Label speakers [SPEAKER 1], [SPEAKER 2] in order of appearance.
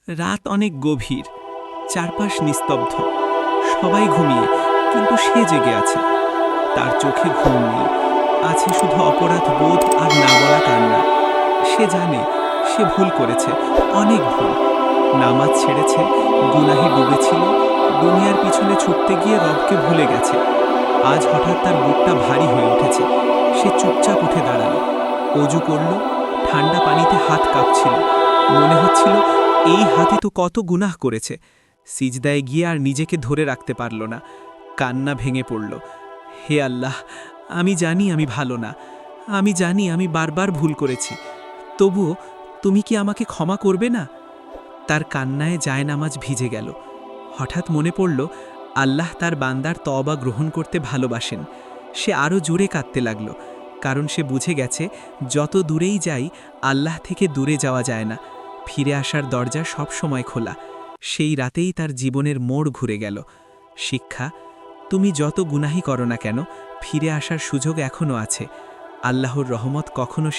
[SPEAKER 1] রাত অনেক গভীর, চারপাশ নিস্তব্ধ, সবাই ঘুমিয়ে, কিন্তু সে জেগে আছে। তার চোখে ঘুম নেই, আছে শুধু অপরাধ বোধ আর না বলা কান্না। সে জানে সে ভুল করেছে, অনেক ভুল। নামাজ ছেড়েছে, গুনাহে ডুবেছিল, দুনিয়ার পিছনে ছুটতে গিয়ে রবকে ভুলে গেছে। আজ হঠাৎ তার বুকটা ভারী হয়ে উঠেছে। সে চুপচাপ উঠে দাঁড়ালো, অজু করল, ঠান্ডা পানিতে হাত কাঁপছিল। মনে হচ্ছিল এই হাতে তো কত গুনাহ করেছে। সিজদায় গিয়ে আর নিজেকে ধরে রাখতে পারল না, কান্না ভেঙে পড়ল। হে আল্লাহ, আমি জানি আমি ভালো না, আমি জানি আমি বারবার ভুল করেছি, তবুও তুমি কি আমাকে ক্ষমা করবে না? তার কান্নায় জায়নামাজ ভিজে গেল। হঠাৎ মনে পড়ল আল্লাহ তার বান্দার তওবা গ্রহণ করতে ভালোবাসেন। সে আরও জোরে কাঁদতে লাগল, কারণ সে বুঝে গেছে যত দূরেই যাই আল্লাহ থেকে দূরে যাওয়া যায় না, ফিরে আসার দরজা সব সময় খোলা। সেই রাতেই তার জীবনের মোড় ঘুরে গেল। শিক্ষা: তুমি যত গুনাহি করো না কেন, ফিরে আসার সুযোগ এখনও আছে। আল্লাহর রহমত কখনো